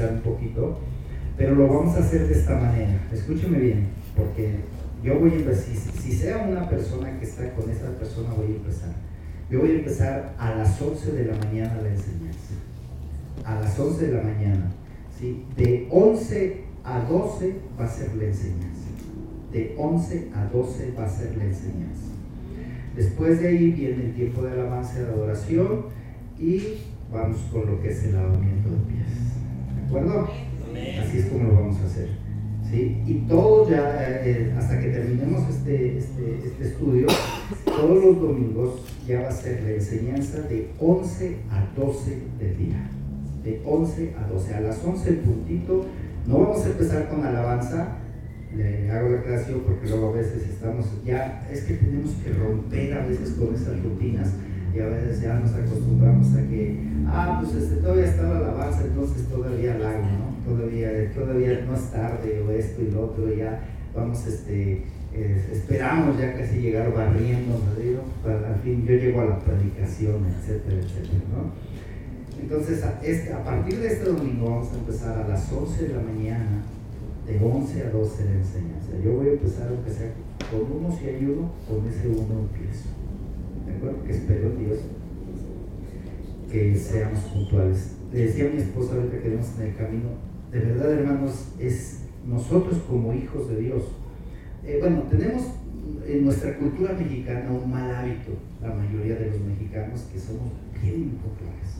improvisar un poquito, pero lo vamos a hacer de esta manera. Escúcheme bien, porque yo voy a empezar, si sea una persona que está con esa persona, voy a empezar. Yo voy a empezar a las 11 de la mañana la enseñanza. A las 11 de la mañana, ¿sí? De 11 a 12 va a ser la enseñanza. De 11 a 12 va a ser la enseñanza. Después de ahí viene el tiempo de alabanza y de adoración y vamos con lo que es el lavamiento de pies. ¿De acuerdo? Así es como lo vamos a hacer, ¿sí? Y todo ya, hasta que terminemos este estudio, todos los domingos ya va a ser la enseñanza de 11 a 12 del día. De 11 a 12. A las 11 en puntito, no vamos a empezar con alabanza. Le hago la aclaración porque luego a veces estamos, ya es que tenemos que romper a veces con esas rutinas y a veces ya nos acostumbramos a que, pues todavía está la alabanza, entonces todavía la hago, ¿no? Todavía no es tarde o esto y lo otro, ya vamos, esperamos ya casi llegar barriendo, ¿no? Al fin yo llego a la predicación, etcétera, etcétera, ¿no? Entonces a partir de este domingo vamos a empezar a las 11 de la mañana, de 11 a 12 de enseñanza. Yo voy a empezar, aunque sea con uno, si hay uno, con ese uno empiezo. ¿De acuerdo? Que espero en Dios que seamos puntuales. Le decía a mi esposa ahorita que vamos en el camino, de verdad, hermanos, es nosotros como hijos de Dios. Tenemos en nuestra cultura mexicana un mal hábito, la mayoría de los mexicanos, que somos bien impuntuales,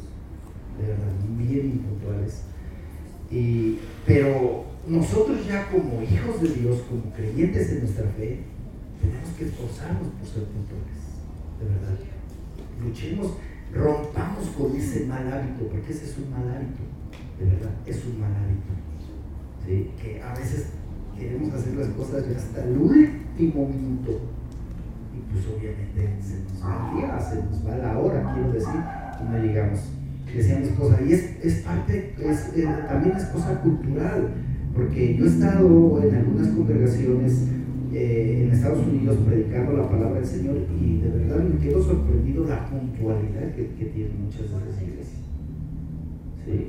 de verdad, bien impuntuales. Pero nosotros ya como hijos de Dios, como creyentes en nuestra fe, tenemos que esforzarnos por ser puntuales, de verdad. Luchemos, rompamos con ese mal hábito, porque ese es un mal hábito, de verdad, es un mal hábito, ¿sí? Que a veces queremos hacer las cosas ya hasta el último minuto, y pues obviamente se nos va el día, se nos va la hora, quiero decir, y no llegamos. Decía mi esposa, y es parte, también es cosa cultural, porque yo he estado en algunas congregaciones en Estados Unidos predicando la palabra del Señor y de verdad me quedo sorprendido la puntualidad que tienen muchas de esas iglesias, ¿sí?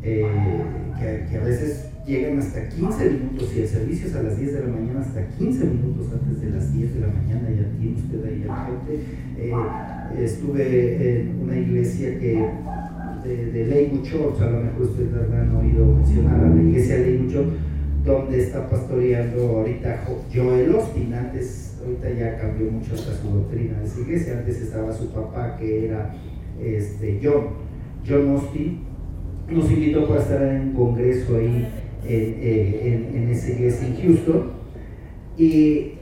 Que a veces llegan hasta 15 minutos, y el servicio es a las 10 de la mañana, hasta 15 minutos antes de las 10 de la mañana ya tiene usted ahí a la gente. Estuve en una iglesia de Lakewood Church, a lo mejor ustedes han oído mencionar a la iglesia de Lakewood Church, donde está pastoreando ahorita Joel Austin. Ahorita ya cambió mucho hasta su doctrina de esa iglesia. Antes estaba su papá, que era John Austin. Nos invitó para estar en un congreso ahí en esa iglesia en Houston, y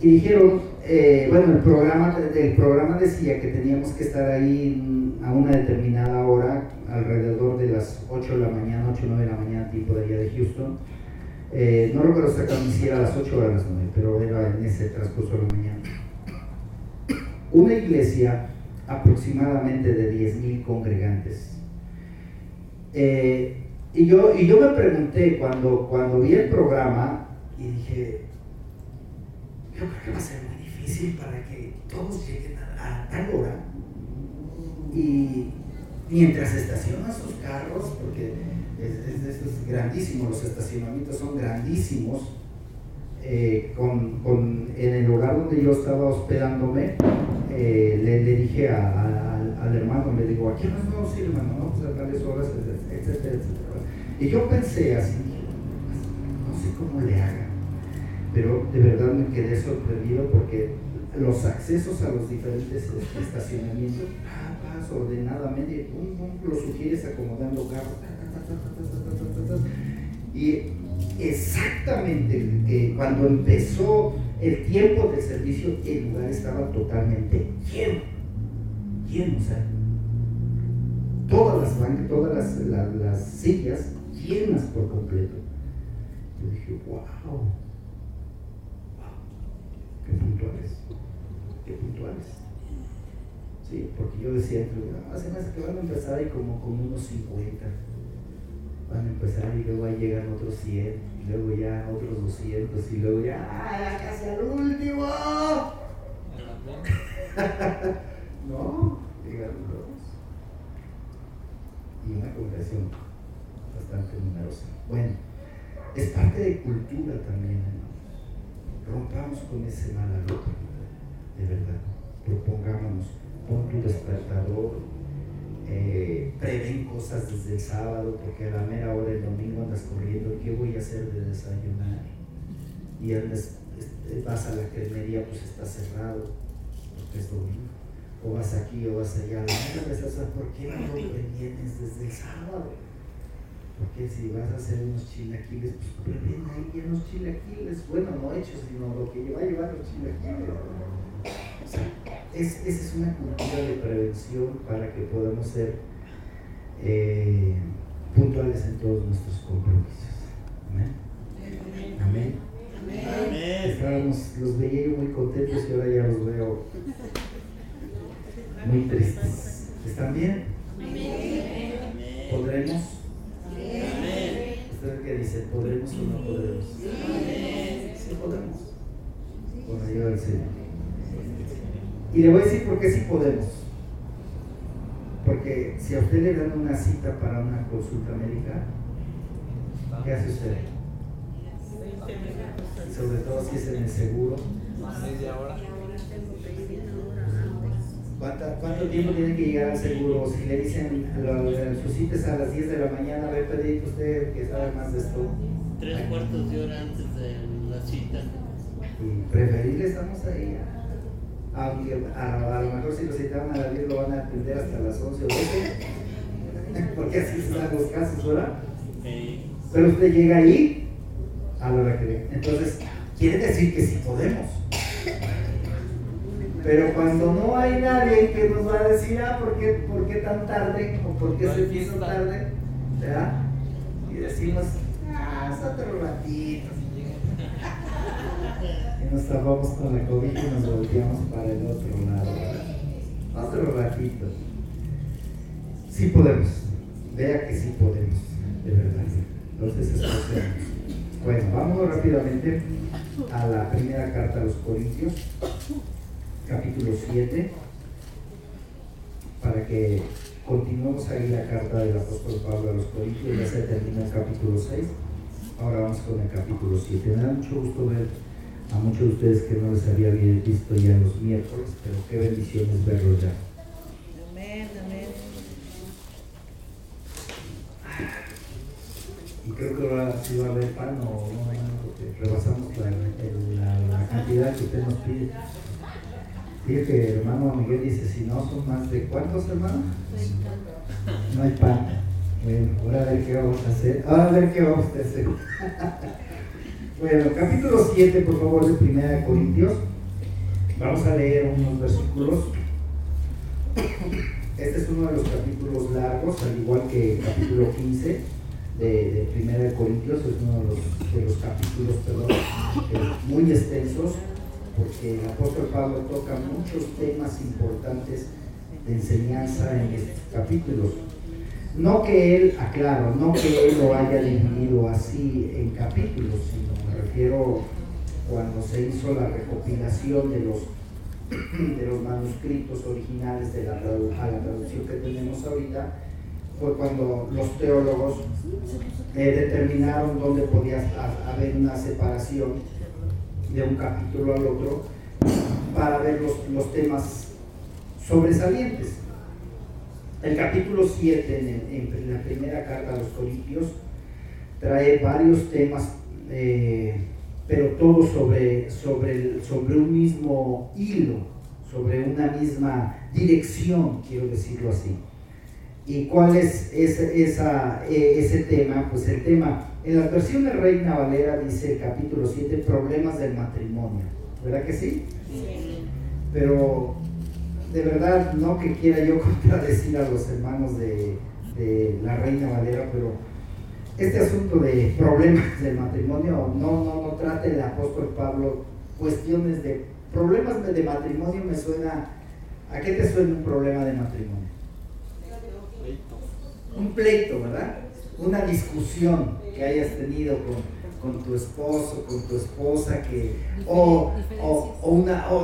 dijeron, el programa decía que teníamos que estar ahí a una determinada hora, alrededor de las 8 de la mañana, 8 o 9 de la mañana, tiempo de allá de Houston. No recuerdo exactamente si era a las 8 o a las 9, pero era en ese transcurso de la mañana. Una iglesia aproximadamente de 10,000 congregantes. Y yo me pregunté cuando vi el programa, y dije, yo creo que va a ser muy difícil para que todos lleguen a tal hora, y mientras estacionan sus carros, porque es grandísimo, los estacionamientos son grandísimos. En el lugar donde yo estaba hospedándome, le dije al hermano, le digo, aquí nos vamos a ir, hermano, vamos a tales horas, etcétera, etcétera. Y yo pensé así, dije, no sé cómo le hagan, pero de verdad me quedé sorprendido, porque los accesos a los diferentes estacionamientos, ordenadamente, lo sugieres acomodando carros, y exactamente cuando empezó el tiempo del servicio, el lugar estaba totalmente lleno, o sea, todas las bancas, todas las sillas llenas por completo. Yo dije, wow, qué puntuales. Sí, porque yo decía, se me hace que van a empezar ahí como con unos 50. Van a empezar y luego ahí llegan otros 100, y luego ya otros 200, y luego ya casi al último. No, llegaron dos. Y una congregación bastante poderosa. Bueno, es parte de cultura también, hermano. Rompamos con ese mal hábito, de verdad. Propongámonos, pon tu despertador, prevén cosas desde el sábado, porque a la mera hora del domingo andas corriendo, ¿qué voy a hacer de desayunar? Y andas, vas a la cremería, pues está cerrado, porque es domingo. O vas aquí o vas allá, ¿por qué no lo previenes desde el sábado? Porque si vas a hacer unos chilaquiles, pues prevén ahí unos chilaquiles, bueno, no hechos, sino lo que va a llevar los chilaquiles. O sea, esa es una cultura de prevención para que podamos ser puntuales en todos nuestros compromisos. Amén. Amén. Amén. Estábamos, los veía yo muy contentos y ahora ya los veo muy tristes. ¿Están bien? Amén. ¿Podremos? Amén. ¿Ustedes qué dicen? ¿Podremos o no podremos? Amén. Sí podemos. Con ayuda del Señor. Y le voy a decir por qué sí podemos. Porque si a usted le dan una cita para una consulta médica, ¿qué hace usted? Y sobre todo si es en el seguro. ¿Cuánto tiempo tiene que llegar al seguro? Si le dicen su cita es a las 10 de la mañana, a ver, pedir usted que sabe más de esto. 3/4 de hora antes de la cita. Y preferible estamos ahí. Aunque a lo mejor si lo citaban a las 10 lo van a atender hasta las 11 o 12. Porque así están los casos, ¿verdad? Pero usted llega ahí a la hora que ve. Entonces, quiere decir que sí podemos. Pero cuando no hay nadie que nos va a decir, ¿por qué tan tarde? ¿O por qué se hizo tarde? ¿Verdad? Y decimos, es otro ratito. Y nos tapamos con la cobija y nos volteamos para el otro lado. Otro ratito. Sí podemos. Vea que sí podemos. De verdad. Entonces, escuchemos. Bueno, vamos rápidamente a la primera carta a los Corintios. Capítulo 7, para que continuemos ahí la carta del apóstol Pablo a los Corintios. Ya se termina el capítulo 6, ahora vamos con el capítulo 7. Me da mucho gusto ver a muchos de ustedes que no les había visto ya los miércoles, pero qué bendiciones verlos ya. Amén, amén. Y creo que ahora sí va a haber pan o no, porque rebasamos la cantidad que usted nos pide. Fíjate que el hermano Miguel dice, si no son más de ¿cuántos, hermanos? No hay pan. Bueno, ahora a ver qué vamos a hacer. Bueno, capítulo 7, por favor, de 1 Corintios. Vamos a leer unos versículos. Este es uno de los capítulos largos, al igual que el capítulo 15 de 1 Corintios. Es uno de los capítulos, muy extensos, porque el apóstol Pablo toca muchos temas importantes de enseñanza en estos capítulos. No que él lo haya dividido así en capítulos, sino me refiero cuando se hizo la recopilación de los manuscritos originales a la traducción que tenemos ahorita, fue cuando los teólogos determinaron dónde podía haber una separación de un capítulo al otro para ver los temas sobresalientes. El capítulo 7 en la primera carta a los Corintios trae varios temas, pero todos sobre un mismo hilo, sobre una misma dirección, quiero decirlo así. ¿Y cuál es ese tema? Pues el tema, en la versión de Reina Valera dice el capítulo 7, problemas del matrimonio. ¿Verdad que sí? Sí. Pero de verdad, no que quiera yo contradecir a los hermanos de la Reina Valera, pero este asunto de problemas del matrimonio no trata el apóstol Pablo cuestiones de problemas de matrimonio. Me suena, ¿a qué te suena un problema de matrimonio? Un pleito, ¿verdad? Una discusión que hayas tenido con tu esposo, con tu esposa, o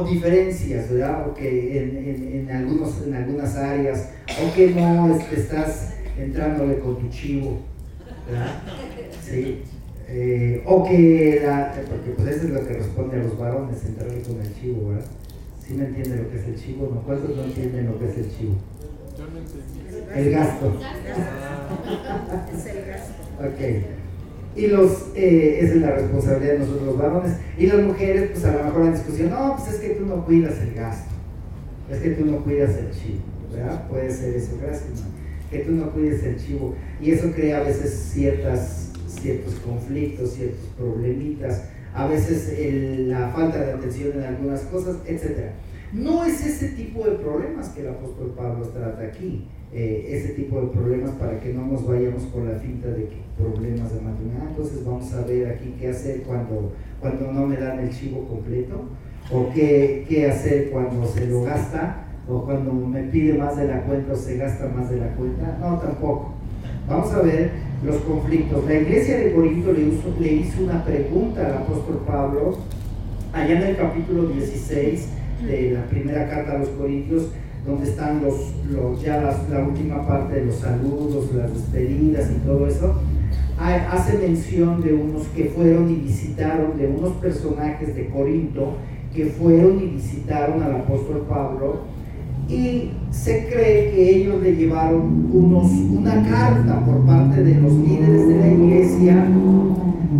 diferencias, ¿verdad? O que en algunas áreas, o que no estás entrándole con tu chivo, ¿verdad? Sí. Porque pues eso es lo que responde a los varones, entrarle con el chivo, ¿verdad? ¿Sí me entiende lo que es el chivo? ¿No? ¿Cuántos no entienden lo que es el chivo? Yo no entendí. El gasto. Es el gasto. Ok. Y esa es la responsabilidad de nosotros los varones. Y las mujeres, pues a lo mejor la discusión, no, pues es que tú no cuidas el gasto. Es que tú no cuidas el chivo, ¿verdad? Puede ser eso, gracias, man. Que tú no cuides el chivo. Y eso crea a veces ciertos conflictos, ciertos problemitas, a veces la falta de atención en algunas cosas, etc. No es ese tipo de problemas que el apóstol Pablo trata aquí, ese tipo de problemas, para que no nos vayamos con la finta de que problemas de matrimonio. Entonces vamos a ver aquí qué hacer cuando no me dan el chivo completo, o qué hacer cuando se lo gasta, o cuando me pide más de la cuenta o se gasta más de la cuenta. No, tampoco. Vamos a ver los conflictos. La iglesia de Corinto le hizo una pregunta al apóstol Pablo allá en el capítulo 16 de la primera carta a los Corintios, donde están la última parte de los saludos, las despedidas y todo eso. Hace mención de unos que fueron y visitaron, de unos personajes de Corinto que fueron y visitaron al apóstol Pablo, y se cree que ellos le llevaron una carta por parte de los líderes de la iglesia,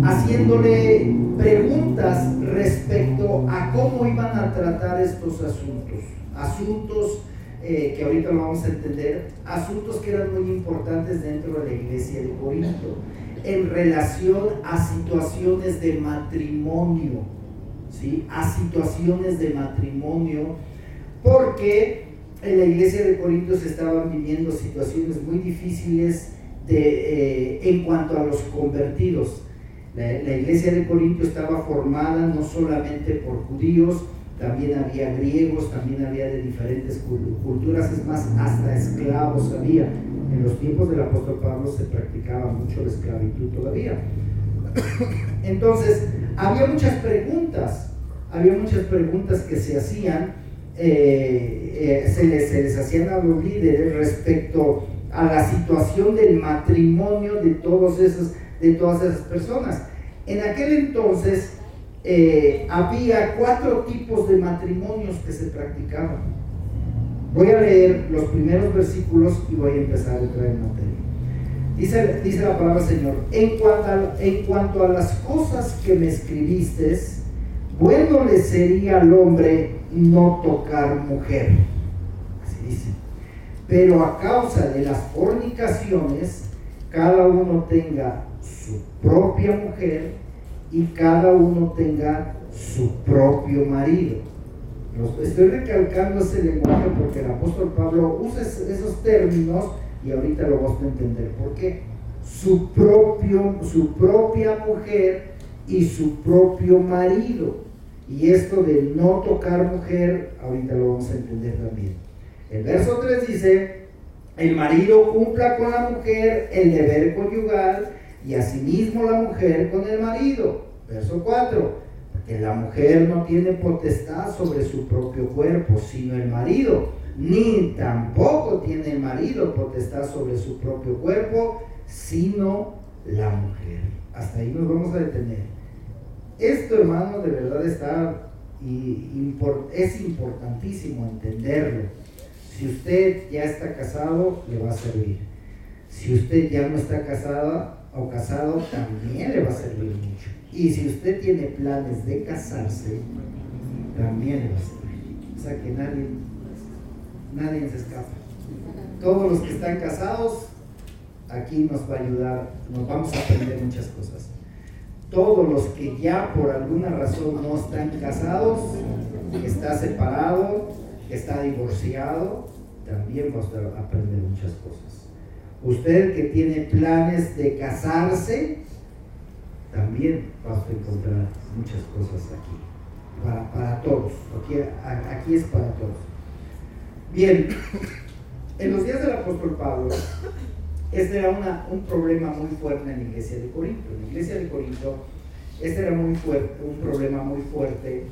haciéndole preguntas respecto a cómo iban a tratar estos asuntos que ahorita lo vamos a entender, asuntos que eran muy importantes dentro de la iglesia de Corinto, en relación a situaciones de matrimonio, ¿sí? A situaciones de matrimonio, porque en la iglesia de Corinto se estaban viviendo situaciones muy difíciles en cuanto a los convertidos. La iglesia de Corinto estaba formada no solamente por judíos, también había griegos, también había de diferentes culturas, es más, hasta esclavos había. En los tiempos del apóstol Pablo se practicaba mucho la esclavitud todavía. Entonces, había muchas preguntas que se hacían, se les hacían a los líderes respecto a la situación del matrimonio de todas esas personas. En aquel entonces había 4 tipos de matrimonios que se practicaban. Voy a leer los primeros versículos y voy a empezar a entrar en materia. Dice la palabra del Señor: en cuanto a las cosas que me escribiste, bueno le sería al hombre no tocar mujer. Así dice. Pero a causa de las fornicaciones, cada uno tenga su propia mujer y cada uno tenga su propio marido. Estoy recalcando ese lenguaje porque el apóstol Pablo usa esos términos y ahorita lo vamos a entender por qué. Su propia mujer y su propio marido. Y esto de no tocar mujer, ahorita lo vamos a entender también. El verso 3 dice: el marido cumpla con la mujer el deber conyugal, y asimismo la mujer con el marido. Verso 4: porque la mujer no tiene potestad sobre su propio cuerpo, sino el marido, ni tampoco tiene el marido potestad sobre su propio cuerpo, sino la mujer. Hasta ahí nos vamos a detener. Esto, hermano, de verdad es importantísimo entenderlo. Si usted ya está casado, le va a servir. Si usted ya no está casada o casado, también le va a servir mucho. Y si usted tiene planes de casarse, también le va a servir. O sea que nadie se escapa. Todos los que están casados, aquí nos va a ayudar, nos vamos a aprender muchas cosas. Todos los que ya por alguna razón no están casados, está separado, está divorciado, también va a aprender muchas cosas. Usted que tiene planes de casarse, también va a encontrar muchas cosas aquí, para todos. Aquí es para todos. Bien, en los días del apóstol Pablo, este era un problema muy fuerte en la iglesia de Corinto. En la iglesia de Corinto, este era un problema muy fuerte,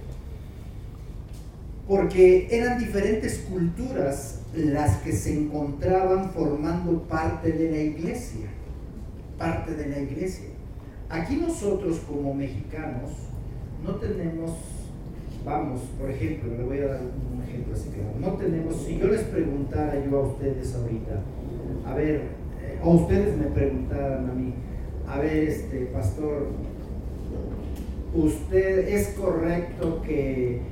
porque eran diferentes culturas las que se encontraban formando parte de la iglesia. parte de la iglesia. Aquí nosotros como mexicanos no tenemos, vamos, por ejemplo, le voy a dar un ejemplo así claro, no tenemos, si yo les preguntara yo a ustedes ahorita, a ver, o ustedes me preguntaran a mí, a ver, pastor, ¿usted es correcto que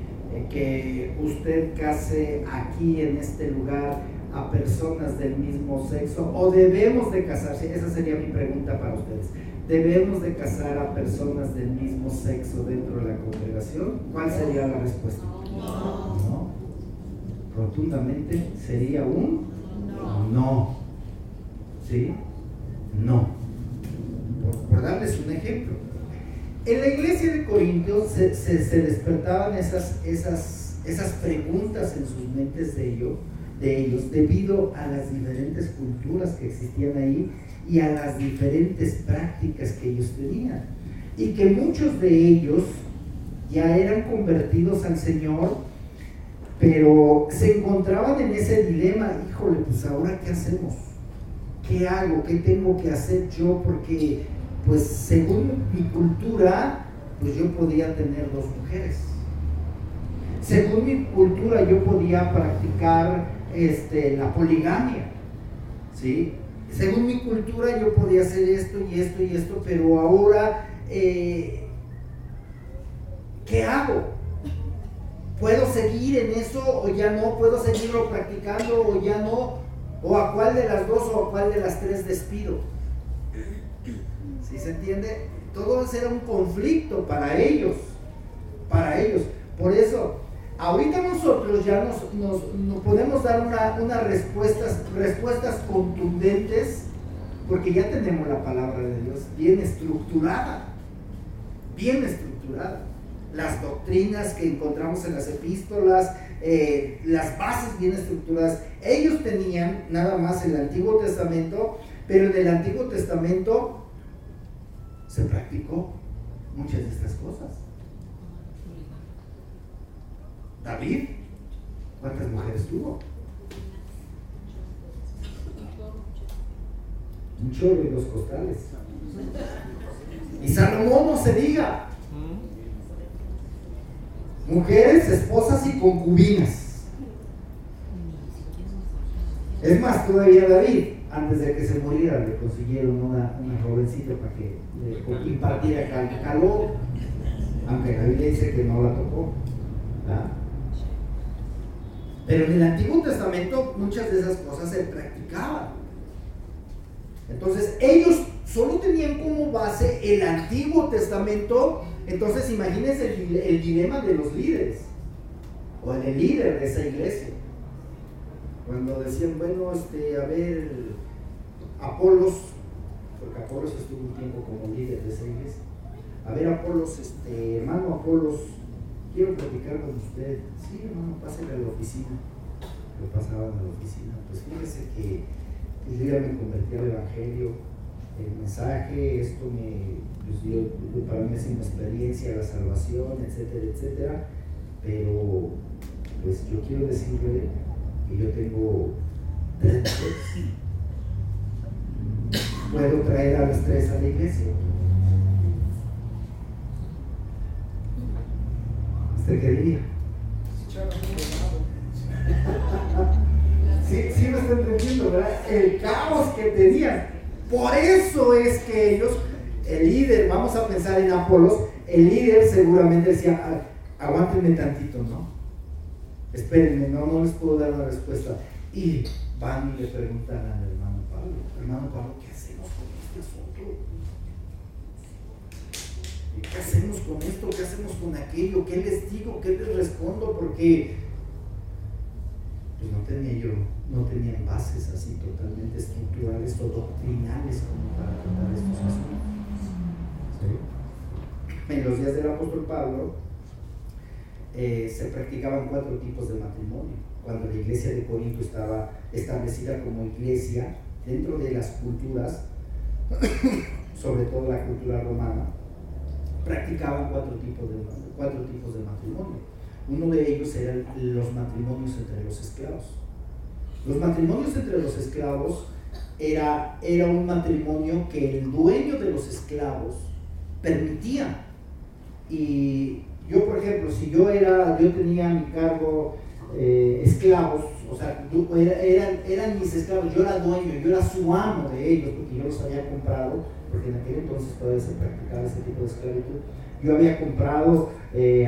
usted case aquí en este lugar a personas del mismo sexo? ¿O debemos de casarse? Esa sería mi pregunta para ustedes. ¿Debemos de casar a personas del mismo sexo dentro de la congregación? ¿Cuál sería la respuesta? No. Rotundamente sería un no. ¿Sí? No. Por darles un ejemplo. En la iglesia de Corintios se despertaban esas preguntas en sus mentes de ellos debido a las diferentes culturas que existían ahí y a las diferentes prácticas que ellos tenían, y que muchos de ellos ya eran convertidos al Señor, pero se encontraban en ese dilema: híjole, pues ahora ¿qué hacemos? ¿Qué hago? ¿Qué tengo que hacer yo? Porque pues según mi cultura, pues yo podía tener 2 mujeres. Según mi cultura yo podía practicar la poligamia, ¿sí? Según mi cultura yo podía hacer esto y esto y esto, pero ahora, ¿qué hago? ¿Puedo seguir en eso o ya no? ¿Puedo seguirlo practicando o ya no? ¿O a cuál de las 2 o a cuál de las 3 despido? ¿Sí se entiende? Todo eso era un conflicto para ellos. Por eso, ahorita nosotros ya nos podemos dar unas respuestas contundentes, porque ya tenemos la palabra de Dios bien estructurada. Las doctrinas que encontramos en las epístolas, las bases bien estructuradas. Ellos tenían nada más el Antiguo Testamento, pero en el Antiguo Testamento se practicó muchas de estas cosas. David, ¿cuántas mujeres tuvo? Un chorro y 2 costales. Y Salomón, no se diga. Mujeres, esposas y concubinas. Es más, todavía David, antes de que se muriera, le consiguieron una jovencita para que le impartiera calor, aunque la Biblia dice que no la tocó, ¿verdad? Pero en el Antiguo Testamento muchas de esas cosas se practicaban. Entonces ellos solo tenían como base el Antiguo Testamento. Entonces imagínense el dilema de los líderes o del líder de esa iglesia, cuando decían, bueno, a ver, Apolos, porque Apolos estuvo un tiempo como líder de esa iglesia. A ver, Apolos, hermano Apolos, quiero platicar con usted. Sí, hermano, pásale a la oficina. Lo pasaban a la oficina. Pues fíjese que yo ya me convertí al evangelio, el mensaje, esto para mí es una experiencia, la salvación, etcétera, etcétera. Pero pues yo quiero decirle que yo tengo 3 mujeres. Puedo traer a las 3 a la iglesia. ¿Usted qué diría? Sí me está entendiendo, ¿verdad? El caos que tenían. Por eso es que ellos, el líder, vamos a pensar en Apolos, el líder seguramente decía, aguántenme tantito, ¿no? Espérenme, no les puedo dar una respuesta. Y van y le preguntan al hermano Pablo, ¿qué hacemos con este asunto? ¿Qué hacemos con esto? ¿Qué hacemos con aquello? ¿Qué les digo? ¿Qué les respondo? Porque pues no tenían bases así totalmente estructurales o doctrinales como para tratar estos asuntos. ¿Sí? En los días del apóstol Pablo se practicaban 4 tipos de matrimonio. Cuando la iglesia de Corinto estaba establecida como iglesia dentro de las culturas, sobre todo la cultura romana, practicaban 4 tipos de matrimonio. Uno de ellos eran los matrimonios entre los esclavos. Los matrimonios entre los esclavos era un matrimonio que el dueño de los esclavos permitía. Y yo, por ejemplo, si yo tenía a mi cargo esclavos, o sea, eran mis esclavos, yo era dueño, yo era su amo de ellos, porque yo los había comprado, porque en aquel entonces todavía se practicaba ese tipo de esclavitud. Yo había comprado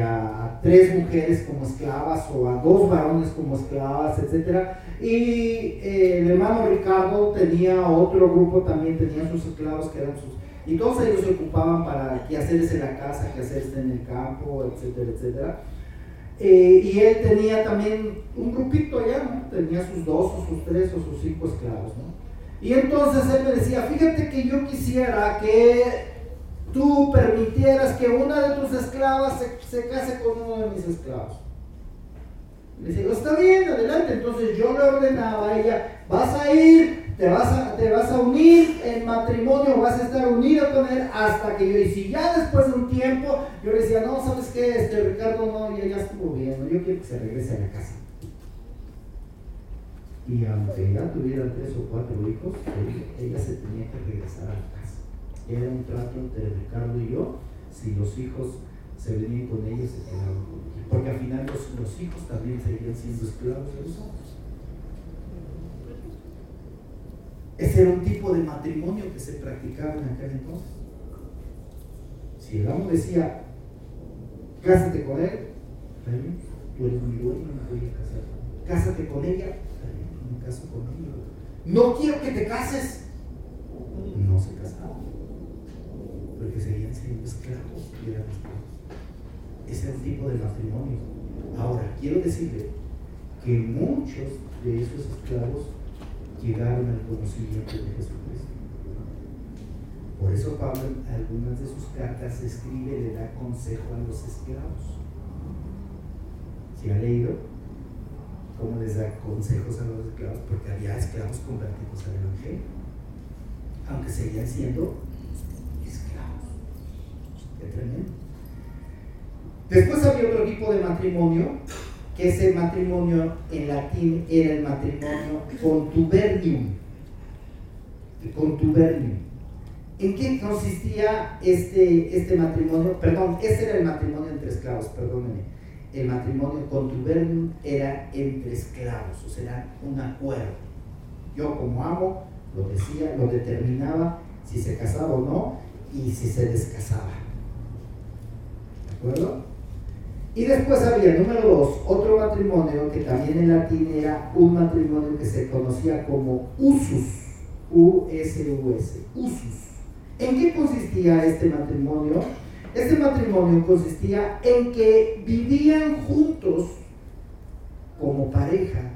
a 3 mujeres como esclavas o a 2 varones como esclavas, etc. Y el hermano Ricardo tenía otro grupo, también tenía sus esclavos que eran sus... Y todos ellos se ocupaban para quehaceres en la casa, quehaceres en el campo, etcétera, etcétera. Y él tenía también un grupito allá, ¿no? Tenía sus 2 o sus 3 o sus 5 esclavos, ¿no? Y entonces él me decía, fíjate que yo quisiera que tú permitieras que una de tus esclavas se case con uno de mis esclavos. Le digo, está bien, adelante. Entonces yo le ordenaba a ella, vas a ir, te vas a unir en matrimonio, vas a estar unido con él hasta que yo, y si ya después de un tiempo, yo le decía, no, ¿sabes qué? Ricardo no, ya estuvo bien, ¿no? Yo quiero que se regrese a la casa. Y aunque ya tuvieran 3 o 4 hijos, ella se tenía que regresar a la casa. Era un trato entre Ricardo y yo, si los hijos se venían con ellos, se quedaban con ellos. Porque al final los hijos también seguían siendo esclavos de los hombres. Ese era un tipo de matrimonio que se practicaba en aquel entonces. Si el amo decía, cásate con él, ¿también? Tú eres mi dueño, me voy a casar. Cásate con ella, ¿también? Me caso con ella. No quiero que te cases. No se casaban, porque seguían siendo esclavos y eran esclavos. Ese es el tipo de matrimonio. Ahora, quiero decirle que muchos de esos esclavos llegaron al conocimiento de Jesucristo. Por eso Pablo en algunas de sus cartas escribe, le da consejo a los esclavos. ¿Sí ha leído cómo les da consejos a los esclavos? Porque había esclavos convertidos al Evangelio, aunque seguían siendo esclavos. Qué tremendo. Después había otro tipo de matrimonio, que ese matrimonio en latín era el matrimonio contubernium. Contubernium. ¿En qué consistía este matrimonio? Perdón, ese era el matrimonio entre esclavos, perdónenme. El matrimonio contubernium era entre esclavos, o sea, era un acuerdo. Yo como amo lo decía, lo determinaba si se casaba o no y si se descasaba. ¿De acuerdo? Y después había, número 2, otro matrimonio que también en latín era un matrimonio que se conocía como usus, U-S-U-S, usus. ¿En qué consistía este matrimonio? Este matrimonio consistía en que vivían juntos como pareja,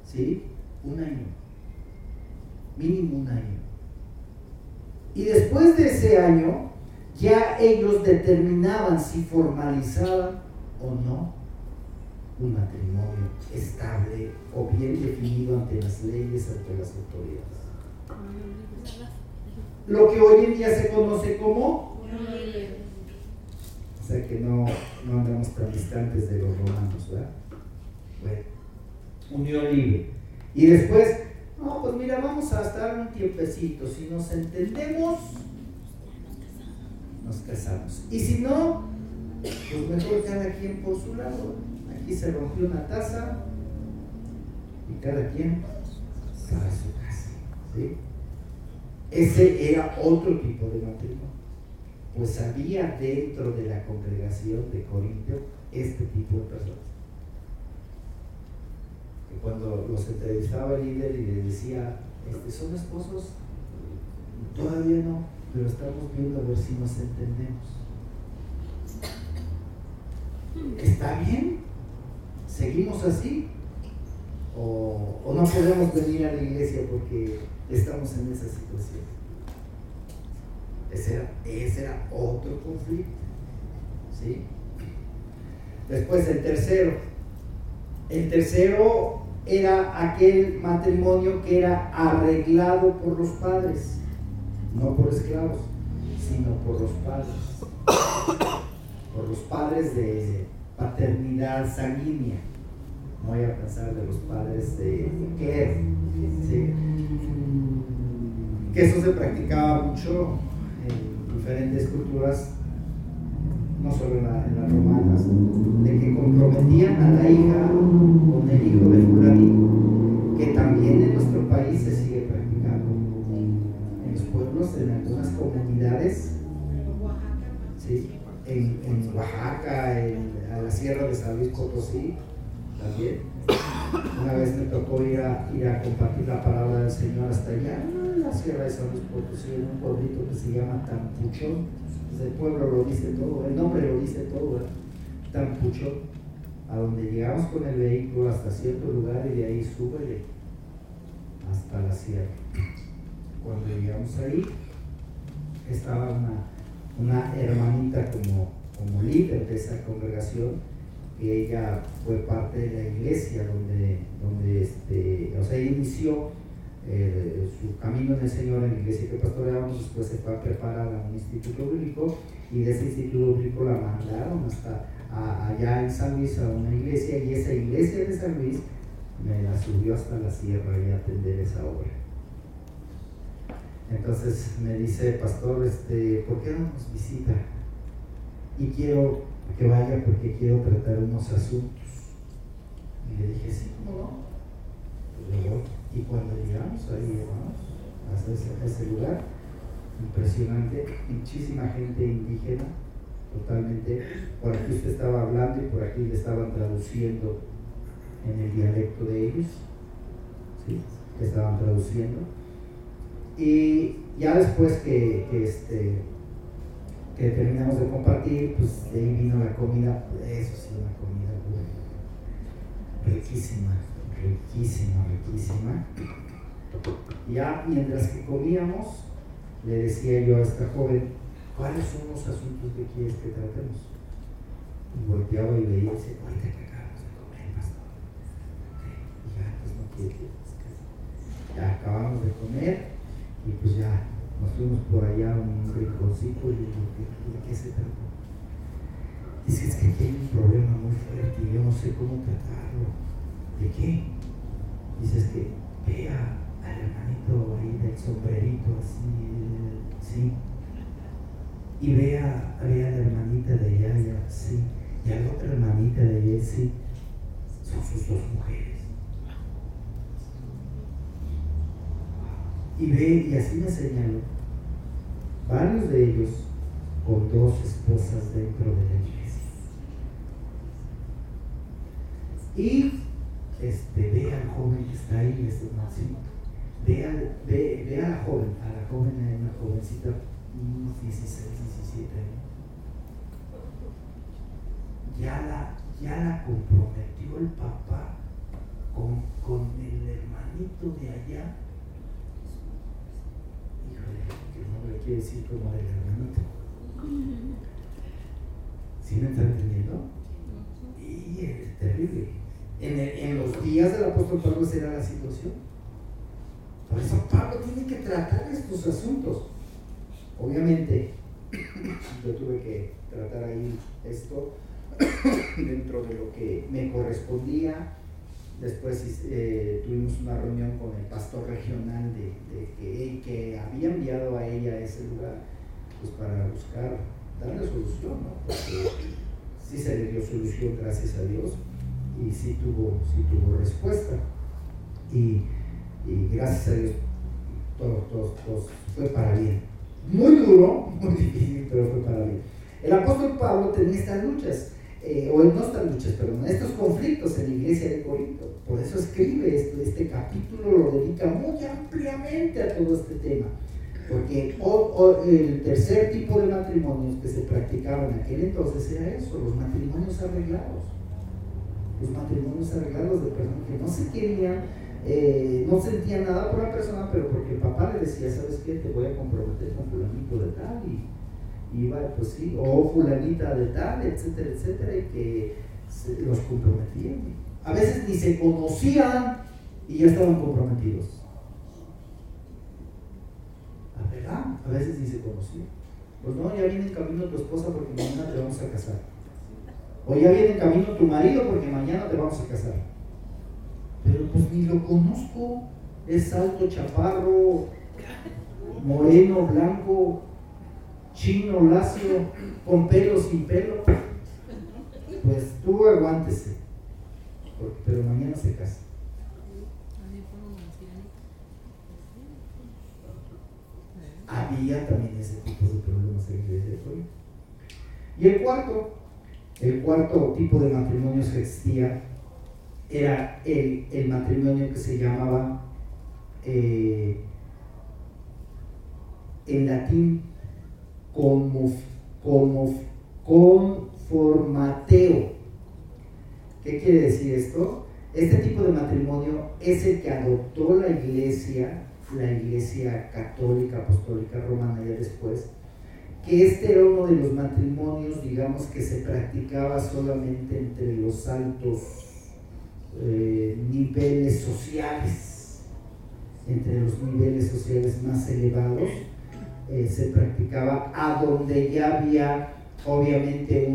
¿sí? Un año, mínimo un año. Y después de ese año, ya ellos determinaban si formalizaban o no un matrimonio estable o bien definido ante las leyes, ante las autoridades. Lo que hoy en día se conoce como unión libre. O sea que no andamos tan distantes de los romanos, ¿verdad? Bueno, unión libre. Y después, no, pues mira, vamos a estar un tiempecito, si nos entendemos, nos casamos. Y si no, pues mejor cada quien por su lado. Aquí se rompió una taza y cada quien para su casa, ¿sí? Ese era otro tipo de matrimonio. Pues había dentro de la congregación de Corinto este tipo de personas. Que cuando los entrevistaba el líder y les decía, ¿son esposos? Todavía no, pero estamos viendo a ver si nos entendemos. ¿Está bien? ¿Seguimos así? ¿O no podemos venir a la iglesia porque estamos en esa situación? Ese era otro conflicto, ¿sí? Después el tercero era aquel matrimonio que era arreglado por los padres, no por esclavos, sino por los padres de paternidad sanguínea. No voy a pensar de los padres de Claire, ¿sí? que eso se practicaba mucho en diferentes culturas, no solo en las romanas, de que comprometían a la hija con el hijo de fulanito, que también en nuestro país se sigue practicando. En los pueblos, en algunas comunidades, ¿sí? En Oaxaca, a la sierra de San Luis Potosí, también. Una vez me tocó ir a compartir la palabra del Señor hasta allá, en la sierra de San Luis Potosí, en un pueblito que se llama Tampuchón. Pues el pueblo lo dice todo, el nombre lo dice todo, ¿verdad? Tampuchón, a donde llegamos con el vehículo hasta cierto lugar y de ahí súbele hasta la sierra. Cuando llegamos ahí, estaba una hermanita como líder de esa congregación, que ella fue parte de la iglesia donde ella inició su camino en el Señor en la iglesia que pastoreábamos. Después se fue a preparar a un instituto bíblico, y de ese instituto bíblico la mandaron hasta allá en San Luis a una iglesia, y esa iglesia de San Luis me la subió hasta la sierra y a atender esa obra. Entonces me dice: pastor, ¿por qué no nos visita? Y quiero que vaya porque quiero tratar unos asuntos. Y le dije: sí, ¿cómo no? Pues yo voy. Y cuando llegamos ahí, hermanos, a ese lugar, impresionante, muchísima gente indígena, totalmente. Por aquí usted estaba hablando y por aquí le estaban traduciendo en el dialecto de ellos, ¿sí? Que estaban traduciendo. Y ya después que terminamos de compartir, pues de ahí vino la comida. Eso sí, una comida riquísima. Ya mientras que comíamos, le decía yo a esta joven: ¿cuáles son los asuntos que quieres que tratemos? Y volteaba y veía y decía: ahorita que acabamos de comer, pastor. Y ya, pues no quiere. Ya acabamos de comer y pues ya nos fuimos por allá a un rinconcito y le digo: ¿de qué se trata? Dice: es que aquí hay un problema muy fuerte y yo no sé cómo tratarlo. ¿De qué? Dice: es que vea al hermanito ahí del sombrerito así, sí, y vea a la hermanita de allá, sí, y a la otra hermanita de allá, sí, son sus dos mujeres. Y ve, y así me señaló, varios de ellos con dos esposas dentro de la iglesia. Y ve al joven que está ahí, ve a la joven, una jovencita, unos 16, 17 años. Ya la comprometió el papá con el hermanito de allá. Híjole, que no le quiere decir como del hermanito. ¿Sí me está entendiendo? Y es terrible. En los días del apóstol Pablo será la situación. Por eso Pablo tiene que tratar estos asuntos. Obviamente, yo tuve que tratar ahí esto dentro de lo que me correspondía. Después tuvimos una reunión con el pastor regional que había enviado a ella a ese lugar, pues para buscar darle solución, ¿no? Porque sí se le dio solución, gracias a Dios. Y sí tuvo respuesta, y gracias a Dios todo fue para bien. Muy duro, muy difícil, pero fue para bien. El apóstol Pablo tenía estas luchas, estos conflictos en la iglesia de Corinto. Por eso escribe este capítulo, lo dedica muy ampliamente a todo este tema, porque el tercer tipo de matrimonios que se practicaban en aquel entonces era eso, los matrimonios arreglados. Los matrimonios arreglados de personas que no se querían, no sentían nada por la persona, pero porque el papá le decía: ¿sabes qué? Te voy a comprometer con fulanito de tal, y iba, pues sí, o fulanita de tal, etcétera, etcétera, y que los comprometían. A veces ni se conocían y ya estaban comprometidos. ¿La verdad? A veces ni se conocían. Pues no, ya viene en camino tu esposa porque mañana te vamos a casar. O ya viene en camino tu marido porque mañana te vamos a casar. Pero pues ni lo conozco, es alto, chaparro, moreno, blanco, chino, lacio, con pelo, sin pelo, pues tú aguántese, pero mañana se casa. Había también ese tipo de problemas en la iglesia de hoy. Y el cuarto tipo de matrimonios que existía era el matrimonio que se llamaba en latín conformateo. ¿Qué quiere decir esto? Este tipo de matrimonio es el que adoptó la iglesia católica, apostólica romana ya después, que este era uno de los matrimonios, digamos, que se practicaba solamente entre los altos niveles sociales, entre los niveles sociales más elevados, se practicaba a donde ya había obviamente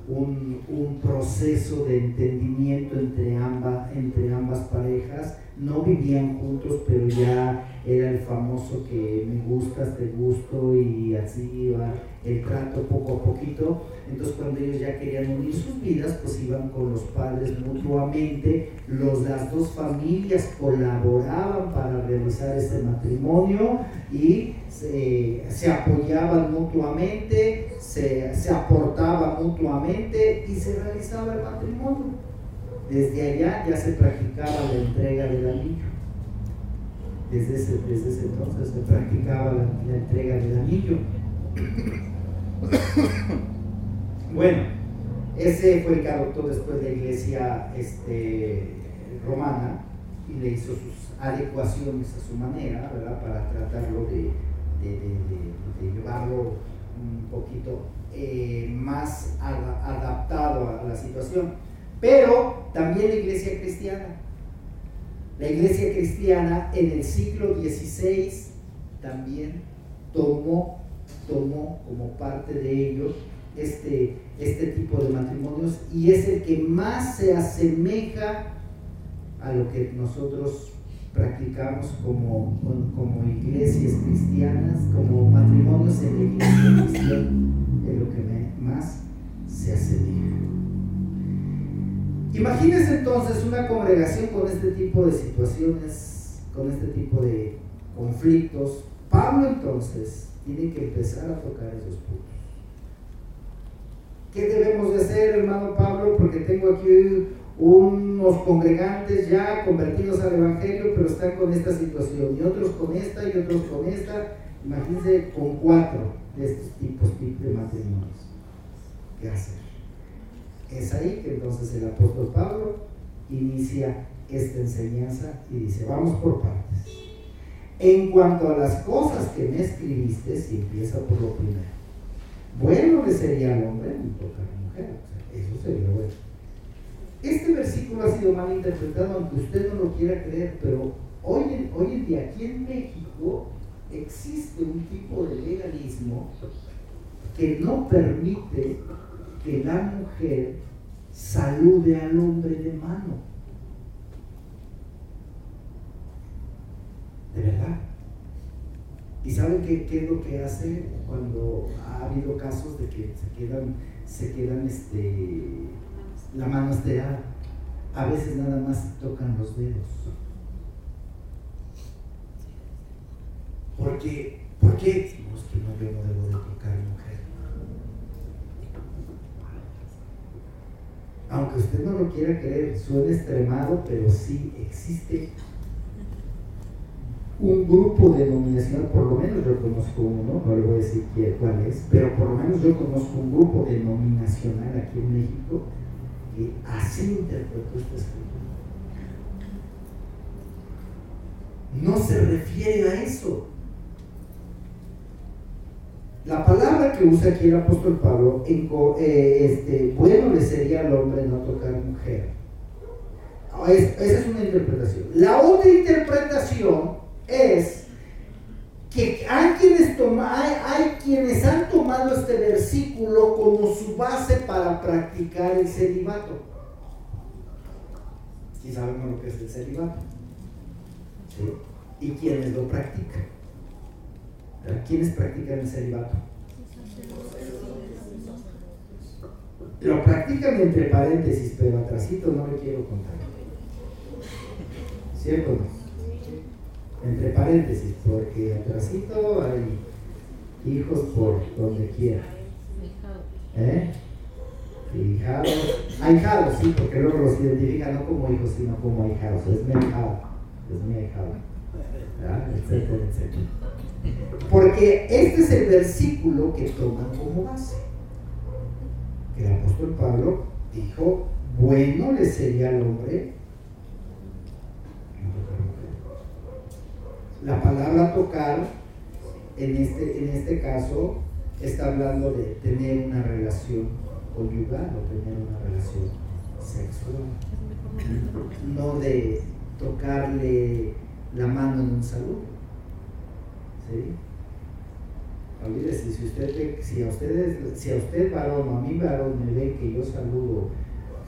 un proceso de entendimiento entre ambas parejas. No vivían juntos, pero ya era el famoso que me gustas, te gusto, y así iba el trato poco a poquito. Entonces, cuando ellos ya querían unir sus vidas, pues iban con los padres mutuamente. Las dos familias colaboraban para realizar este matrimonio y se apoyaban mutuamente, se aportaban mutuamente y se realizaba el matrimonio. Desde allá ya se practicaba la entrega del anillo. Desde ese entonces se practicaba la entrega del anillo. Bueno, ese fue el que adoptó después la iglesia romana y le hizo sus adecuaciones a su manera, ¿verdad? Para tratarlo de llevarlo un poquito más adaptado a la situación. Pero también la iglesia cristiana en el siglo XVI también tomó como parte de ello este tipo de matrimonios, y es el que más se asemeja a lo que nosotros practicamos como iglesias cristianas, como matrimonios en la iglesia cristiana, es lo que más se asemeja. Imagínense entonces una congregación con este tipo de situaciones, con este tipo de conflictos. Pablo entonces tiene que empezar a tocar esos puntos. ¿Qué debemos de hacer, hermano Pablo? Porque tengo aquí unos congregantes ya convertidos al evangelio, pero están con esta situación, y otros con esta, y otros con esta. Imagínense con 4 de estos tipos de matrimonios. ¿Qué hacer? Es ahí que entonces el apóstol Pablo inicia esta enseñanza y dice: vamos por partes. En cuanto a las cosas que me escribiste, si empieza por lo primero, bueno le sería al hombre ni tocar a la mujer, o sea, eso sería bueno. Este versículo ha sido mal interpretado, aunque usted no lo quiera creer, pero hoy en día aquí en México existe un tipo de legalismo que no permite que la mujer salude al hombre de mano. De verdad. ¿Y saben qué es lo que hace cuando ha habido casos de que se quedan la mano estirada? A veces nada más tocan los dedos. ¿Por qué? No, es que no, yo no debo de tocar mujer. Aunque usted no lo quiera creer, suena extremado, pero sí existe un grupo denominacional. Por lo menos yo conozco uno, no le voy a decir cuál es, pero por lo menos yo conozco un grupo denominacional aquí en México que así interpretó esta escritura. No se refiere a eso. La palabra que usa aquí el apóstol Pablo, bueno le sería al hombre no tocar mujer. Esa es una interpretación. La otra interpretación es que hay quienes han tomado este versículo como su base para practicar el celibato. ¿Sí sabemos lo que es el celibato? ¿Sí? ¿Y quienes lo practican? ¿Quiénes practican el celibato? Lo practican entre paréntesis, pero atrasito no le quiero contar. ¿Cierto o no? Entre paréntesis, porque atrasito hay hijos por donde quiera. Ahijados, sí, porque luego los identifican no como hijos, sino como ahijados. Es mi ahijado, etcétera, etcétera. Porque este es el versículo que toman como base. Que el apóstol Pablo dijo: bueno le sería al hombre no tocar mujer. La palabra tocar en este caso está hablando de tener una relación conyugal o tener una relación sexual, no de tocarle la mano en un saludo. ¿Sí? Olvídese, si a usted varón o a mí varón me ve que yo saludo,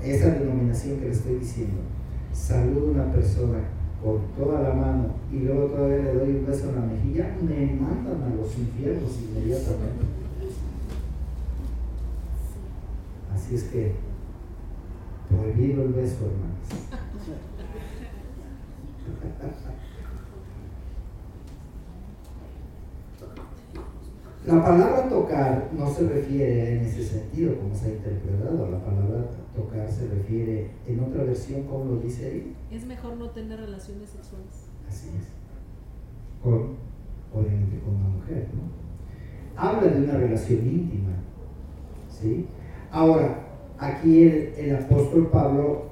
esa denominación que le estoy diciendo, saludo a una persona con toda la mano y luego todavía le doy un beso en la mejilla, me mandan a los infiernos inmediatamente. Así es que prohibido el beso, hermanos. La palabra tocar no se refiere en ese sentido como se ha interpretado. La palabra tocar se refiere, en otra versión, ¿cómo lo dice ahí? Es mejor no tener relaciones sexuales. Así es. Obviamente con una mujer, ¿no? Habla de una relación íntima, ¿sí? Ahora, aquí el apóstol Pablo,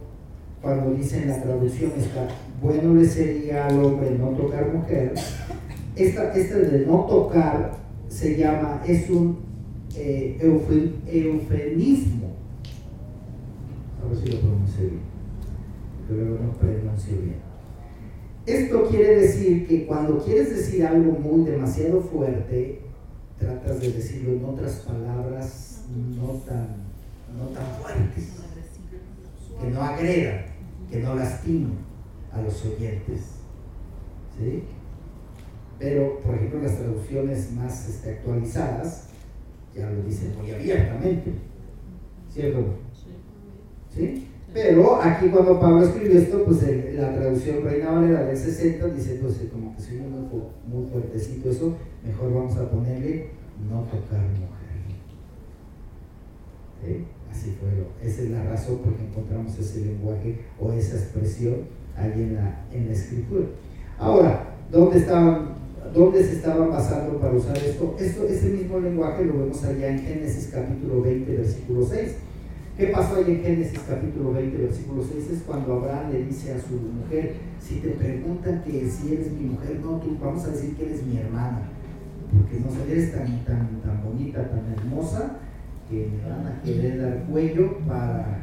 cuando dice en la traducción está, bueno le sería al hombre no tocar mujer, esta de no tocar se llama, es un eufemismo. A ver si lo pronuncio bien, pero luego no pronuncio bien. Esto quiere decir que cuando quieres decir algo demasiado fuerte, tratas de decirlo en otras palabras no tan fuertes, que no agredan, que no lastimen a los oyentes, ¿sí? Pero, por ejemplo, las traducciones más actualizadas ya lo dicen muy abiertamente, ¿cierto? ¿Sí? Pero aquí cuando Pablo escribió esto, pues la traducción Reina Valera del 60 dice, pues como que soy muy fuertecito eso, mejor vamos a ponerle no tocar mujer. ¿Sí? Así fue, esa es la razón por que encontramos ese lenguaje o esa expresión ahí en la escritura. Ahora, ¿dónde se estaban basando para usar esto? Ese mismo lenguaje lo vemos allá en Génesis capítulo 20, versículo 6. ¿Qué pasó ahí en Génesis capítulo 20, versículo 6? Es cuando Abraham le dice a su mujer, si te preguntan que si eres mi mujer, no, tú vamos a decir que eres mi hermana, porque no eres tan bonita, tan hermosa, que me van a querer dar cuello para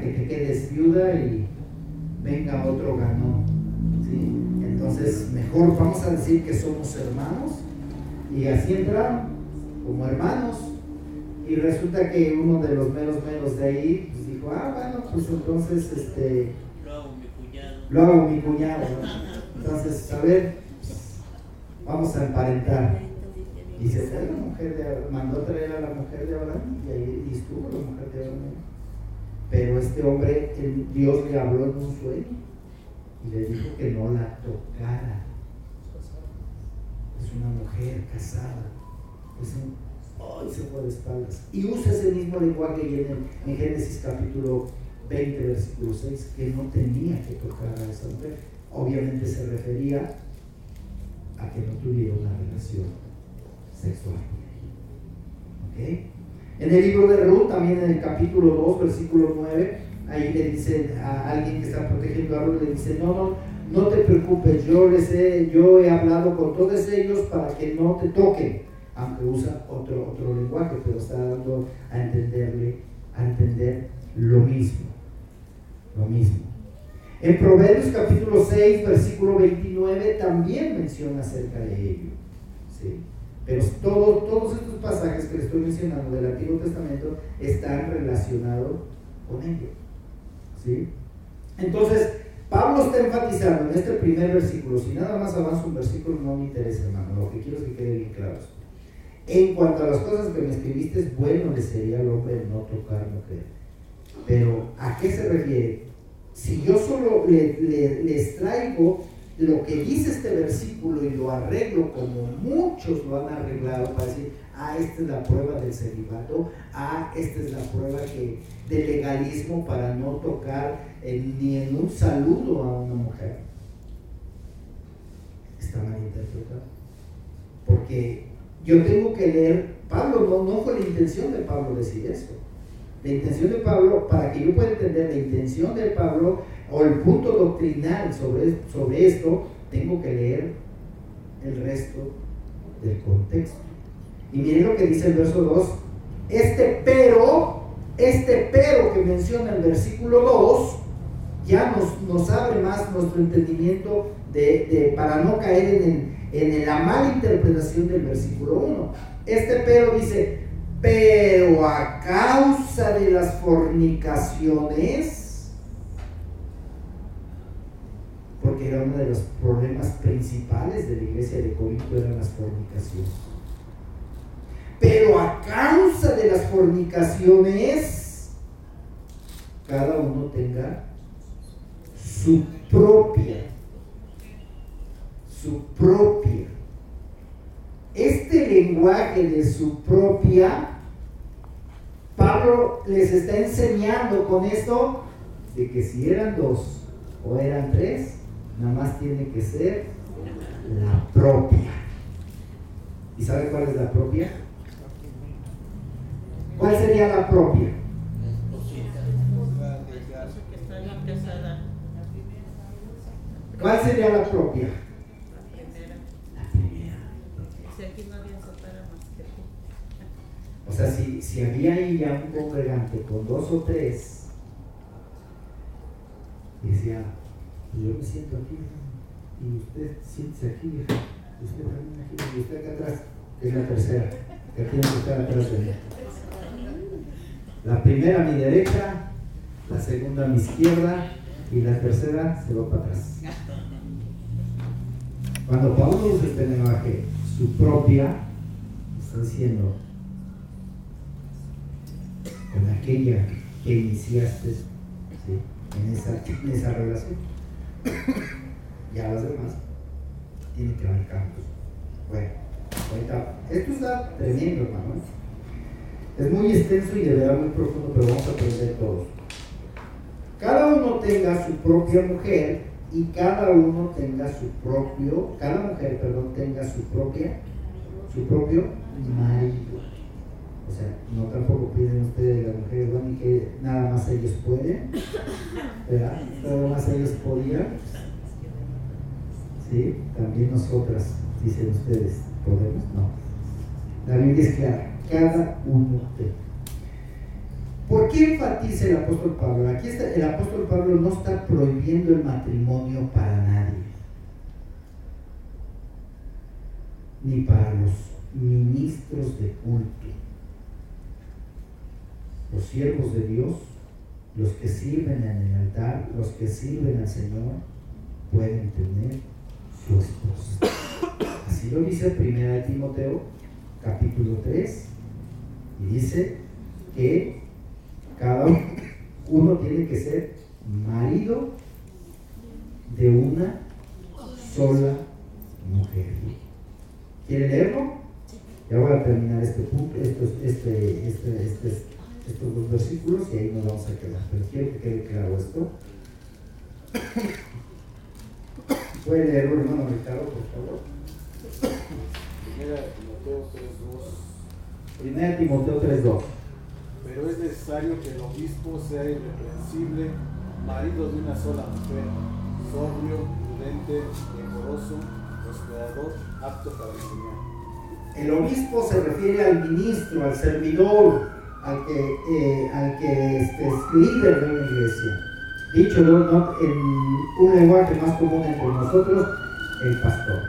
que te quedes viuda y venga otro ganón, ¿sí? Entonces mejor vamos a decir que somos hermanos, y así entraron como hermanos, y resulta que uno de los meros de ahí pues dijo, bueno, pues entonces lo hago mi cuñado, ¿no? Entonces, a ver, vamos a emparentar. Y se fue la mujer mandó a traer a la mujer de Abraham, y ahí estuvo la mujer de Abraham. Pero este hombre, Dios le habló en un sueño y le dijo que no la tocara. Es una mujer casada. Se fue de espaldas. Y usa ese mismo lenguaje en Génesis capítulo 20, versículo 6, que no tenía que tocar a esa mujer. Obviamente se refería a que no tuviera una relación sexual. ¿Okay? En el libro de Ruth, también en el capítulo 2, versículo 9, ahí le dice a alguien que está protegiendo a Ruth, le dice, no te preocupes, yo he hablado con todos ellos para que no te toquen, aunque usa otro lenguaje, pero está dando a entender lo mismo. En Proverbios capítulo 6, versículo 29, también menciona acerca de ello, ¿sí? Pero todos estos pasajes que les estoy mencionando del Antiguo Testamento están relacionados con ello, ¿sí? Entonces, Pablo está enfatizando en este primer versículo, si nada más avanzo un versículo no me interesa, hermano, lo que quiero es que quede bien claro. En cuanto a las cosas que me escribiste, es bueno le sería al hombre no tocar mujer. Pero, ¿a qué se refiere? Si yo solo les traigo lo que dice este versículo y lo arreglo como muchos lo han arreglado para decir, esta es la prueba del celibato, esta es la prueba de legalismo para no tocar ni en un saludo a una mujer, está mal interpretado. Porque yo tengo que leer, Pablo, no fue la intención de Pablo decir eso. La intención de Pablo, para que yo pueda entender la intención de Pablo o el punto doctrinal sobre esto, tengo que leer el resto del contexto. Y miren lo que dice el verso 2. Este pero que menciona el versículo 2 ya nos abre más nuestro entendimiento para no caer en la mala interpretación del versículo 1. Este pero dice, pero a causa de las fornicaciones, porque era uno de los problemas principales de la iglesia de Corinto, eran las fornicaciones. Pero a causa de las fornicaciones, cada uno tenga su propia. Este lenguaje de su propia, Pablo les está enseñando con esto de que si eran 2 o eran 3, nada más tiene que ser la propia. ¿Y sabe cuál es la propia? ¿Cuál sería la propia? ¿Cuál sería la propia? La primera. O sea, si había ahí ya un congregante con 2 o 3, y decía, yo me siento aquí, y usted siéntese aquí, vieja, usted también aquí, y usted acá atrás, que es la tercera, que tiene que estar atrás de mí. La primera a mi derecha, la segunda a mi izquierda, y la tercera se va para atrás. Cuando Pablo usa este lenguaje, su propia, está diciendo, con aquella que iniciaste, ¿sí? en esa relación. Ya las demás tienen que haber cambios. Bueno, ahorita, esto está tremendo, hermano. Es muy extenso y de verdad muy profundo, pero vamos a aprender todos. Cada uno tenga su propia mujer y cada mujer tenga su propio marido. O sea, no tampoco piden ustedes las mujeres, bueno, y que nada más ellos pueden, ¿verdad? Nada más ellos podían. ¿Sí? También nosotras, dicen ustedes, ¿podemos? No. La Biblia es clara, cada uno de. ¿Por qué enfatiza el apóstol Pablo? Aquí el apóstol Pablo no está prohibiendo el matrimonio para nadie, ni para los ministros de culto. Los siervos de Dios, los que sirven en el altar, los que sirven al Señor, pueden tener su esposa. Así lo dice 1 Timoteo, capítulo 3, y dice que cada uno tiene que ser marido de una sola mujer. ¿Quiere leerlo? Ya voy a terminar este punto, estos 2 versículos y ahí nos vamos a quedar. Pero quiero que quede claro esto. ¿Puede leerlo, hermano Ricardo, por favor? 1 Timoteo 3:2. Pero es necesario que el obispo sea irreprensible, marido de una sola mujer, sobrio, prudente, decoroso, hospedador, apto para enseñar. El obispo se refiere al ministro, al servidor, al que es líder de una iglesia. Dicho en un lenguaje más común entre nosotros, el pastor.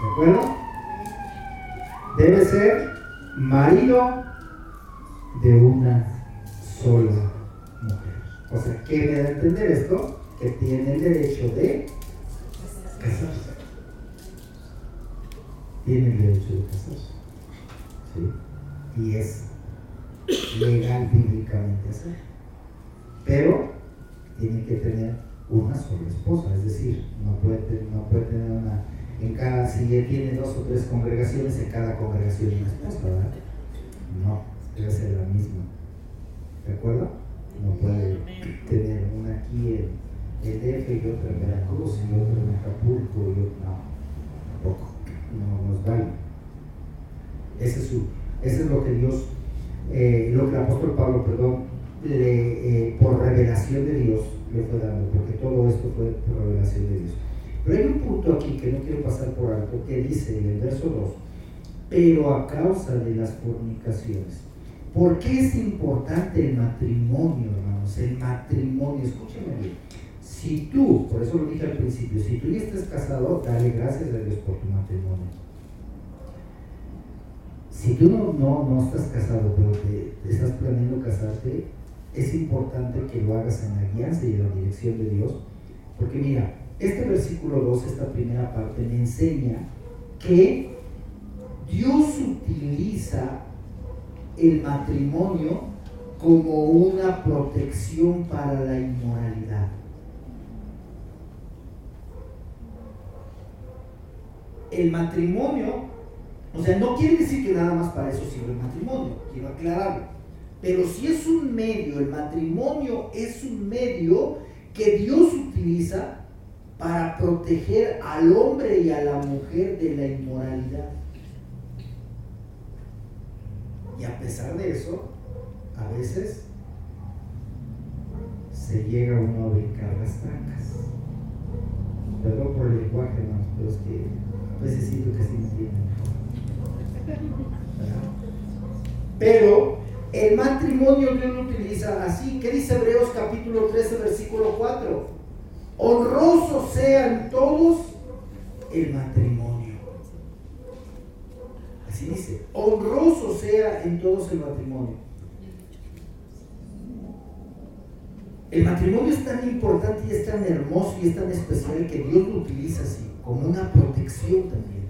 ¿De acuerdo? Debe ser marido de una sola mujer. O sea, ¿qué me da a entender esto? que tiene el derecho de casarse. Tiene el derecho de casarse. ¿Sí? Y es legal bíblicamente hacerlo. Pero tiene que tener una sola esposa, es decir, no puede tener una en cada, si ya tiene 2 o 3 congregaciones, en cada congregación una esposa, ¿verdad? No, debe ser la misma. ¿De acuerdo? No puede tener una aquí en DF y otra en Veracruz y otra en Acapulco y otra, no, tampoco, no nos vale. Ese es lo que Dios, lo que el apóstol Pablo, por revelación de Dios le fue dando, porque todo esto fue por revelación de Dios. Pero hay un punto aquí que no quiero pasar por alto, que dice en el verso 2, pero a causa de las fornicaciones. ¿Por qué es importante el matrimonio, hermanos? El matrimonio, escúchame bien. Si tú, por eso lo dije al principio, si tú ya estás casado, dale gracias a Dios por tu matrimonio. Si tú no estás casado, pero te estás planeando casarte, es importante que lo hagas en la guianza y en la dirección de Dios, porque mira, este versículo 2, esta primera parte, me enseña que Dios utiliza el matrimonio como una protección para la inmoralidad. El matrimonio, o sea, no quiere decir que nada más para eso sirve el matrimonio, quiero aclararlo, pero si es un medio, el matrimonio es un medio que Dios utiliza para proteger al hombre y a la mujer de la inmoralidad. Y a pesar de eso, a veces se llega uno a brincar las trancas. Perdón por el lenguaje, hermanos, pero es que a veces siento que sí me entienden. ¿Verdad? Pero el matrimonio Dios lo utiliza así. ¿Qué dice Hebreos capítulo 13, versículo 4? Honroso sean todos el matrimonio. Así dice, honroso sea en todos el matrimonio. El matrimonio es tan importante y es tan hermoso y es tan especial que Dios lo utiliza así, como una protección también.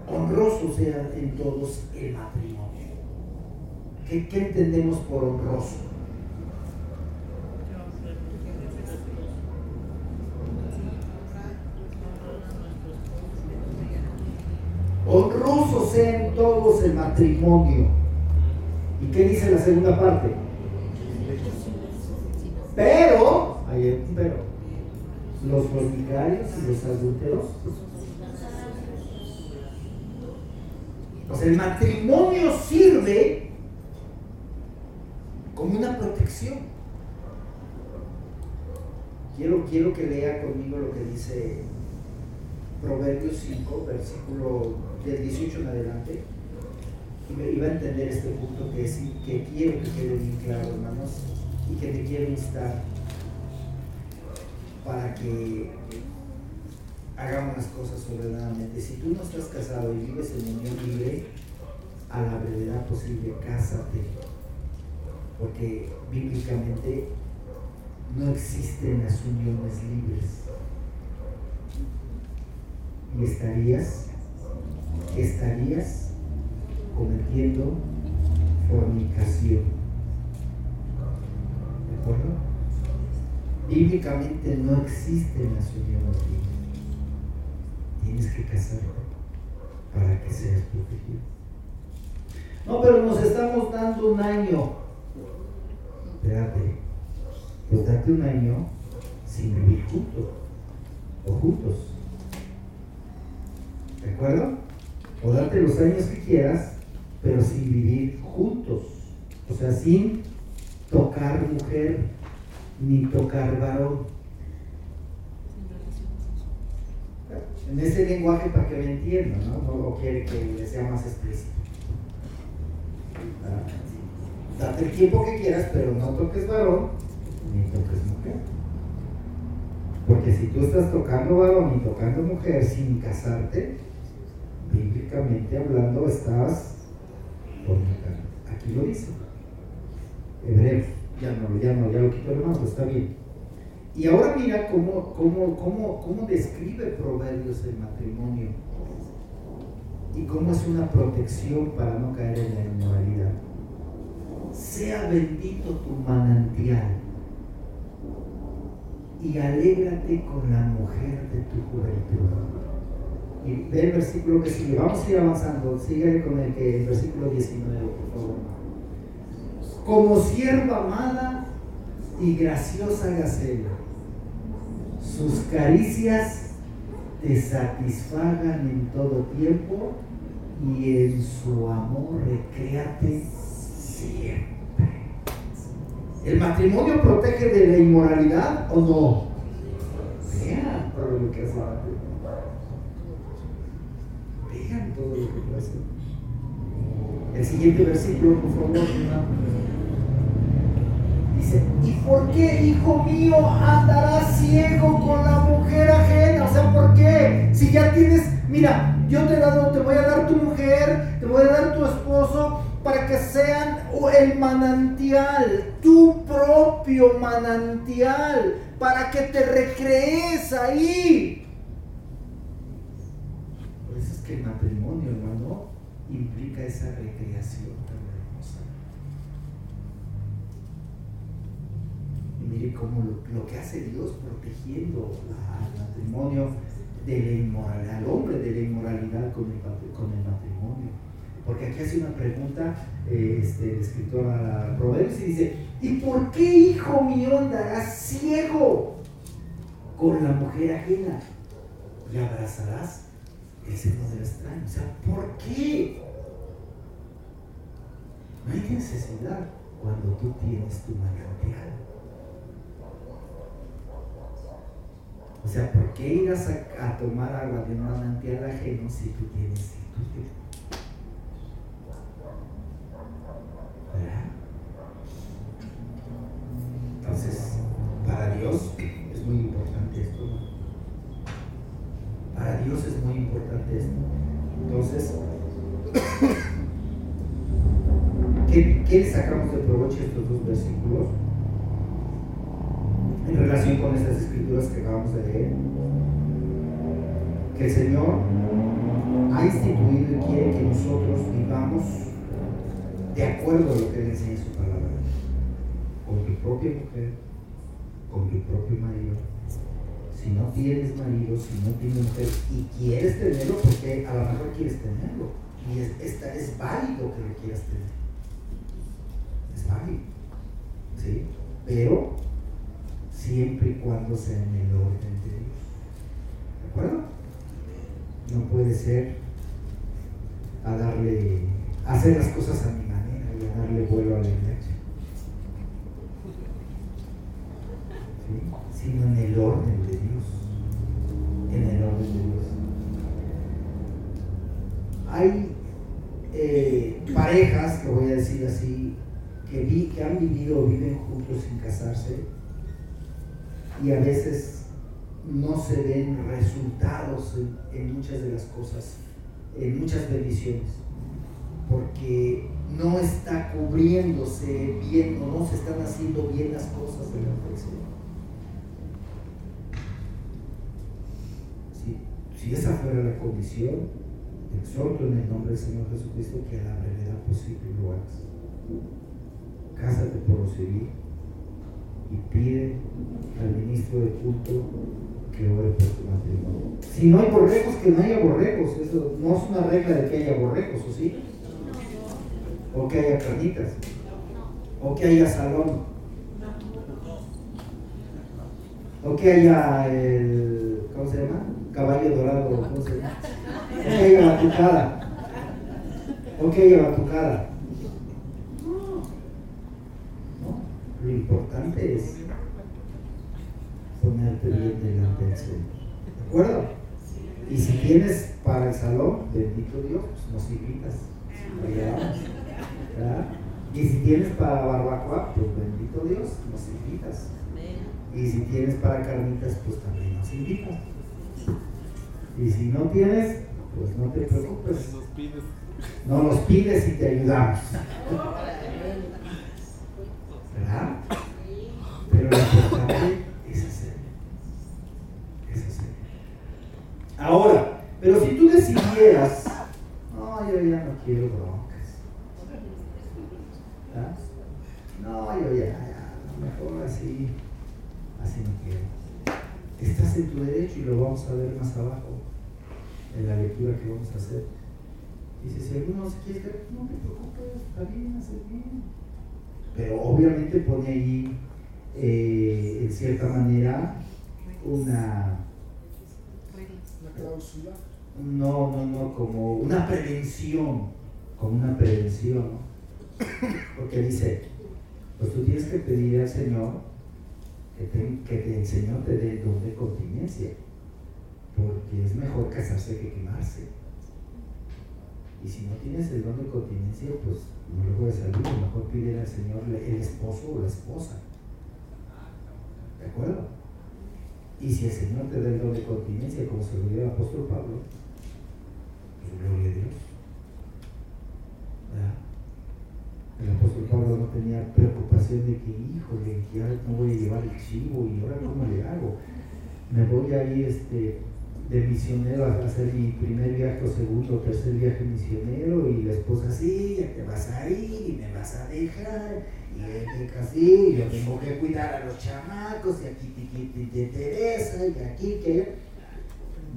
Honroso sea en todos el matrimonio. ¿Qué entendemos por honroso? Honroso sea en todos el matrimonio. ¿Y qué dice la segunda parte? Pero, ahí hay un pero, los fornicarios y los adúlteros. O sea, el matrimonio sirve como una protección. Quiero que lea conmigo lo que dice Proverbios 5, versículo del 18 en adelante, y va a entender este punto que quiero que quede bien claro, hermanos, y que te quiero instar para que hagamos las cosas ordenadamente. Si tú no estás casado y vives en unión libre, a la brevedad posible, cásate, porque bíblicamente no existen las uniones libres. Y estarías cometiendo fornicación. ¿De acuerdo? Bíblicamente no existen las uniones libres. Tienes que casarte para que seas protegido. No, pero nos estamos dando un año. Espérate, pues date un año sin vivir juntos o juntos. ¿De acuerdo? O date los años que quieras, pero sin vivir juntos. O sea, sin tocar mujer ni tocar varón. En ese lenguaje para que me entiendan, ¿no? No quiere que le sea más explícito. Date el tiempo que quieras, pero no toques varón ni toques mujer. Porque si tú estás tocando varón y tocando mujer sin casarte, bíblicamente hablando estás fornicando. Aquí lo dice Hebreos, ya lo quito el mando, está bien. Y ahora mira cómo describe Proverbios el matrimonio y cómo es una protección para no caer en la inmoralidad. Sea bendito tu manantial y alégrate con la mujer de tu juventud. Y ve el versículo que sigue. Vamos a ir avanzando. Sigue con el versículo 19, por favor. Como sierva amada y graciosa gacela, sus caricias te satisfagan en todo tiempo y en su amor recréate siempre. ¿El matrimonio protege de la inmoralidad o no? Vean todo lo que hace el matrimonio. Vean todo lo que hace. El siguiente versículo, por favor, dice: ¿y por qué, hijo mío, andarás ciego con la mujer ajena? O sea, ¿por qué? Si ya tienes, mira, yo te voy a dar tu mujer, te voy a dar tu esposo, para que sean el manantial, tu propio manantial, para que te recrees ahí. Por eso es que el matrimonio, hermano, implica esa recreación tan hermosa. Y mire cómo lo que hace Dios protegiendo al matrimonio de la inmoralidad, al hombre de la inmoralidad con el matrimonio. Porque aquí hace una pregunta el escritor a Proverbios y dice: ¿y por qué, hijo mío, andarás ciego con la mujer ajena y abrazarás el seno del extraño? O sea, ¿por qué? No hay necesidad cuando tú tienes tu manantial. O sea, ¿por qué irás a tomar agua de un manantial ajeno si tú tienes tu tienes? ¿Verdad? Entonces, para Dios es muy importante esto, ¿no? Para Dios es muy importante esto. Entonces, ¿qué le sacamos de provecho a estos dos versículos en relación con estas escrituras que acabamos de leer? Que el Señor ha instituido y quiere que nosotros vivamos de acuerdo a lo que Él enseña en su palabra, con tu propia mujer, con tu propio marido. Si no tienes marido, si no tienes mujer y quieres tenerlo, porque a lo mejor quieres tenerlo y es válido que lo quieras tener, es válido, ¿sí? Pero siempre y cuando sea en el orden de Dios, ¿de acuerdo? No puede ser hacer las cosas a mi manera y a darle vuelo a la iglesia, ¿sí? Sino en el orden de Dios, en el orden de Dios. Hay parejas, lo voy a decir así, que han vivido o viven juntos sin casarse y a veces no se ven resultados en muchas de las cosas, en muchas bendiciones, porque no está cubriéndose bien o no se están haciendo bien las cosas delante del Señor. Si esa fuera la condición, exhorto en el nombre del Señor Jesucristo que a la brevedad posible lo hagas. Cásate por lo civil y pide al ministro de culto que ore por tu matrimonio. Si no hay borregos, que no haya borregos. Eso no es una regla de que haya borregos, ¿o sí? O que haya carnitas, o que haya salón, o que haya ¿cómo se llama? Caballo dorado, ¿cómo se llama? O que haya batucada, o que haya batucada. No, lo importante es ponerte bien delante del Señor, ¿de acuerdo? Y si tienes para el salón, bendito Dios, pues nos invitas, allá vamos, ¿verdad? Y si tienes para barbacoa, pues bendito Dios, nos invitas. Y si tienes para carnitas, pues también nos invitas. Y si no tienes, pues no te preocupes, no nos pides y te ayudamos, ¿verdad? Pero lo importante es hacer ¿verdad? No, yo ya, mejor así no quiero. Estás en tu derecho y lo vamos a ver más abajo en la lectura que vamos a hacer. Dice, si alguno se quiere quedar, no te preocupes, está bien, haces bien. Pero obviamente pone ahí, en cierta manera, una cláusula. No, como una prevención, ¿no? Porque dice, pues tú tienes que pedir al Señor que el Señor te dé el don de continencia, porque es mejor casarse que quemarse. Y si no tienes el don de continencia, pues no le puedes salir, mejor pide al Señor el esposo o la esposa. ¿De acuerdo? Y si el Señor te da el don de continencia, como se lo dio el apóstol Pablo, pues gloria a Dios. ¿Verdad? El apóstol Pablo no tenía preocupación de que, híjole, ya no voy a llevar el chivo y ahora cómo le hago. Me voy a ir de misionero a hacer mi primer viaje o segundo o tercer viaje misionero, y la esposa, sí, ya te vas a ir y me vas a dejar, y él así, yo tengo que cuidar a los chamacos, y aquí te interesa, y aquí que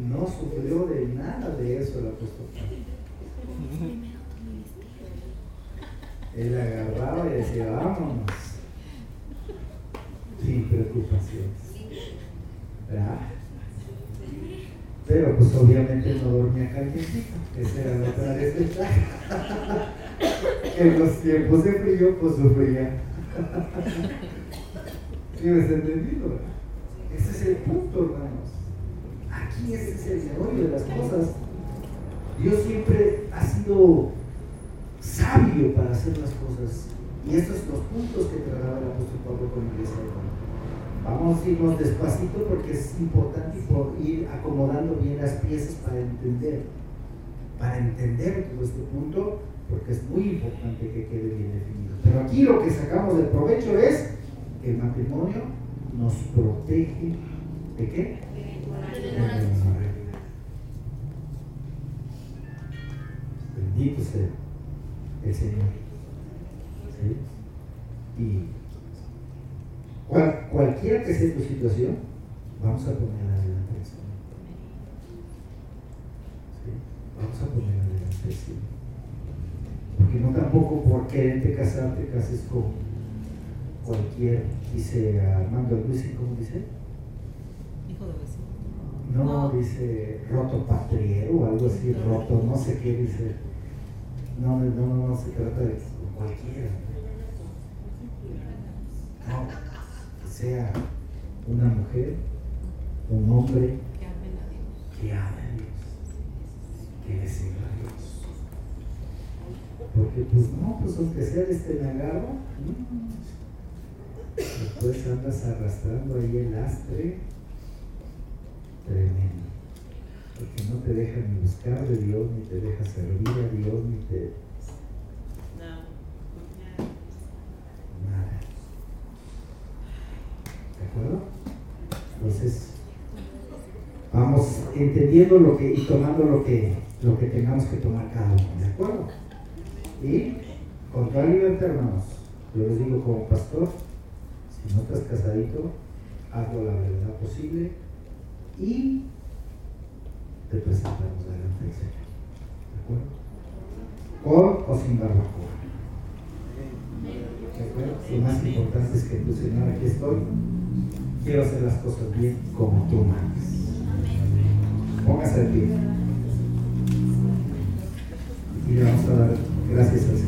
no sufrió de nada de eso el apóstol Pablo. Él agarraba y decía, vámonos, sin preocupaciones, ¿verdad? Pero pues obviamente no dormía calientito, esa era la otra desventaja. En los tiempos de frío pues sufría. ¿Sí me has entendido? Ese es el punto, hermanos. Aquí ese es el meollo de las cosas. Dios siempre ha sido sabio para hacer las cosas, y estos son los puntos que trataba el apóstol Pablo con la iglesia de Roma. Vamos a irnos despacito porque es importante ir acomodando bien las piezas para entender todo este punto, porque es muy importante que quede bien definido. Pero aquí lo que sacamos del provecho es que el matrimonio nos protege ¿de qué? De la inmoralidad. Bendito sea el Señor. ¿Sí? Y cualquiera que sea tu situación, vamos a ponerla delante del Señor. ¿Sí? Vamos a ponerla delante del Señor. Porque no tampoco por quererte casar te cases con cualquier, dice Armando Luis, ¿cómo dice? Hijo de vecino. No, dice roto patriero o algo así, roto, no sé qué dice. No se trata de cualquiera. No, que sea una mujer, un hombre que ame a Dios, que le sirva a Dios. Porque pues aunque sea de este nagarro, después andas arrastrando ahí el lastre tremendo. Porque no te deja ni buscar de Dios, ni te deja servir a Dios, ni te... Nada. ¿De acuerdo? Entonces, vamos entendiendo y tomando lo que tengamos que tomar cada uno, ¿de acuerdo? Y con toda libertad, hermanos, yo les digo como pastor, si no estás casadito, hazlo la verdad posible y te presentamos delante del Señor. ¿De acuerdo? Con o sin barbacoa. ¿De acuerdo? Lo más importante es que tu Señor, aquí estoy, quiero hacer las cosas bien como tú mandas. Póngase de pie. Y le vamos a dar gracias al Señor.